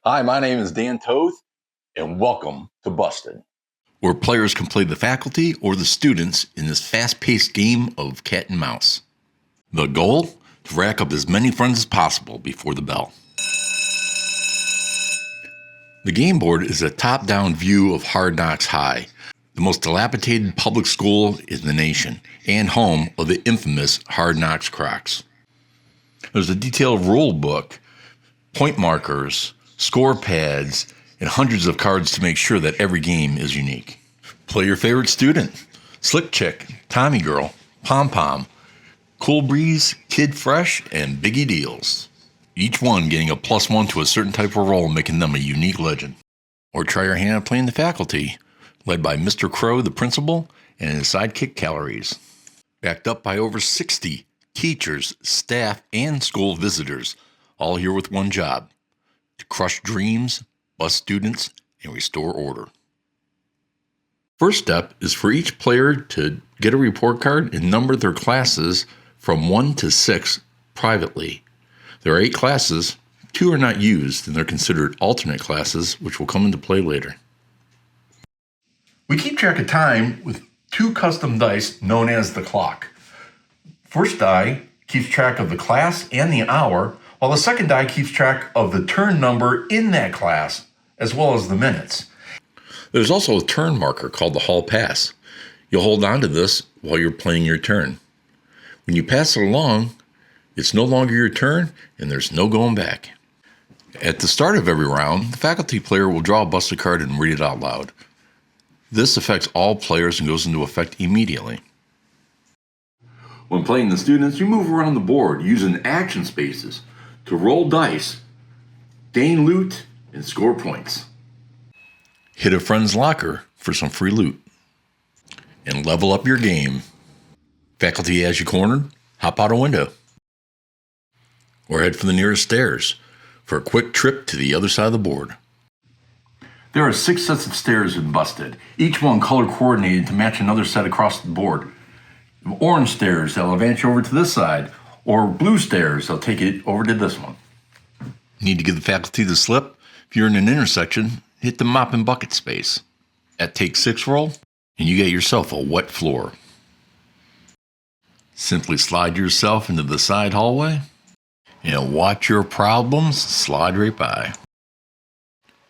Hi, my name is Dan Toth, and welcome to Busted, where players can play the faculty or the students in this fast-paced game of cat and mouse. The goal? To rack up as many friends as possible before the bell. The game board is a top-down view of Hard Knocks High, the most dilapidated public school in the nation, and home of the infamous Hard Knocks Crocs. There's a detailed rule book, point markers, score pads, and hundreds of cards to make sure that every game is unique. Play your favorite student, Slick Chick, Tommy Girl, Pom Pom, Cool Breeze, Kid Fresh, and Biggie Deals. Each one getting a +1 to a certain type of role, making them a unique legend. Or try your hand at playing the faculty, led by Mr. Crow, the principal, and his sidekick Calories. Backed up by over 60 teachers, staff, and school visitors, all here with one job: to crush dreams, bust students, and restore order. First step is for each player to get a report card and number their classes from 1 to 6 privately. There are 8 classes, 2 are not used, and they're considered alternate classes, which will come into play later. We keep track of time with 2 custom dice known as the clock. First die keeps track of the class and the hour, while the second die keeps track of the turn number in that class, as well as the minutes. There's also a turn marker called the hall pass. You'll hold on to this while you're playing your turn. When you pass it along, it's no longer your turn, and there's no going back. At the start of every round, the faculty player will draw a busted card and read it out loud. This affects all players and goes into effect immediately. When playing the students, you move around the board using action spaces to roll dice, gain loot, and score points. Hit a friend's locker for some free loot. And level up your game. Faculty has you cornered, hop out a window. Or head for the nearest stairs for a quick trip to the other side of the board. There are 6 sets of stairs in Busted, each one color coordinated to match another set across the board. Orange stairs that'll advance you over to this side, or blue stairs that'll take it over to this one. Need to give the faculty the slip? If you're in an intersection, hit the mop and bucket space. At take 6 roll, and you get yourself a wet floor. Simply slide yourself into the side hallway, and watch your problems slide right by.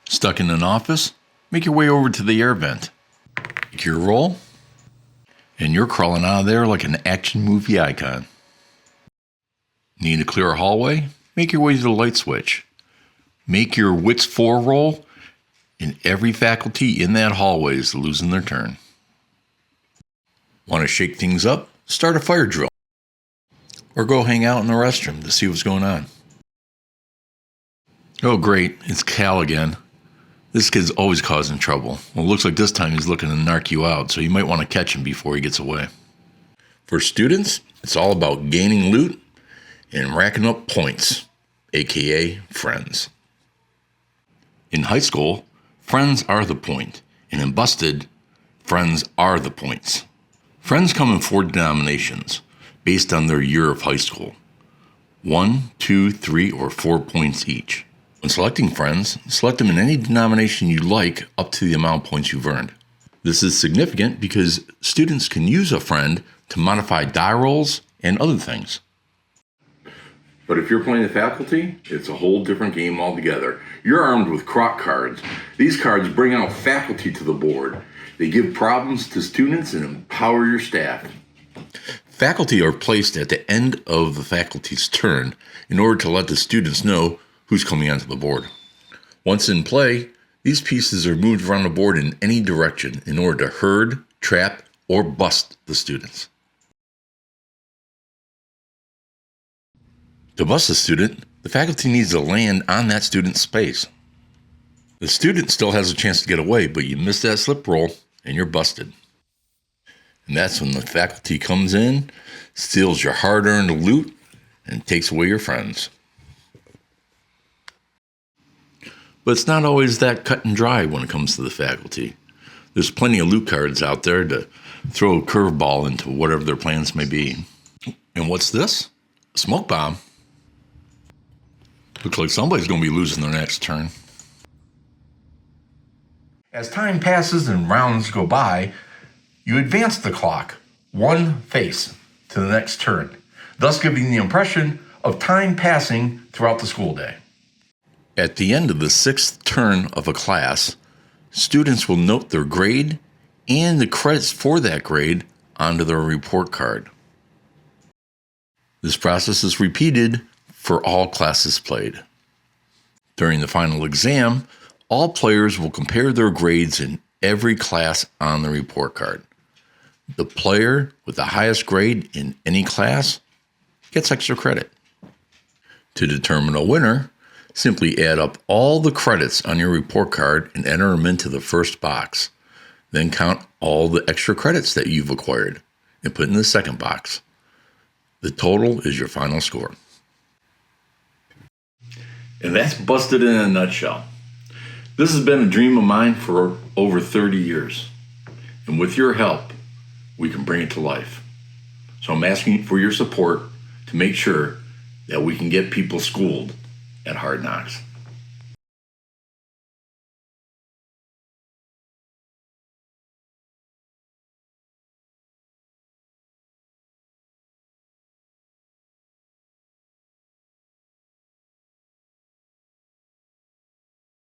Stuck in an office? Make your way over to the air vent. Take your roll, and you're crawling out of there like an action movie icon. Need to clear a hallway? Make your way to the light switch. Make your wits 4 roll, and every faculty in that hallway is losing their turn. Want to shake things up? Start a fire drill. Or go hang out in the restroom to see what's going on. Oh great, it's Cal again. This kid's always causing trouble. Well, it looks like this time he's looking to narc you out, so you might want to catch him before he gets away. For students, it's all about gaining loot and racking up points, aka friends. In high school, friends are the point, and in Busted, friends are the points. Friends come in 4 denominations, based on their year of high school. 1, 2, 3, or 4 points each. When selecting friends, select them in any denomination you like up to the amount of points you've earned. This is significant because students can use a friend to modify die rolls and other things. But if you're playing the faculty, it's a whole different game altogether. You're armed with croc cards. These cards bring out faculty to the board. They give problems to students and empower your staff. Faculty are placed at the end of the faculty's turn in order to let the students know who's coming onto the board. Once in play, these pieces are moved around the board in any direction in order to herd, trap, or bust the students. To bust a student, the faculty needs to land on that student's space. The student still has a chance to get away, but you miss that slip roll and you're busted. And that's when the faculty comes in, steals your hard-earned loot, and takes away your friends. But it's not always that cut and dry when it comes to the faculty. There's plenty of loot cards out there to throw a curveball into whatever their plans may be. And what's this? A smoke bomb. Looks like somebody's going to be losing their next turn. As time passes and rounds go by, you advance the clock one face to the next turn, thus giving the impression of time passing throughout the school day. At the end of the 6th turn of a class, students will note their grade and the credits for that grade onto their report card. This process is repeated for all classes played. During the final exam, all players will compare their grades in every class on the report card. The player with the highest grade in any class gets extra credit. To determine a winner, simply add up all the credits on your report card and enter them into the first box. Then count all the extra credits that you've acquired and put in the second box. The total is your final score. And that's busted in a nutshell. This has been a dream of mine for over 30 years. And with your help, we can bring it to life. So I'm asking for your support to make sure that we can get people schooled at Hard Knocks.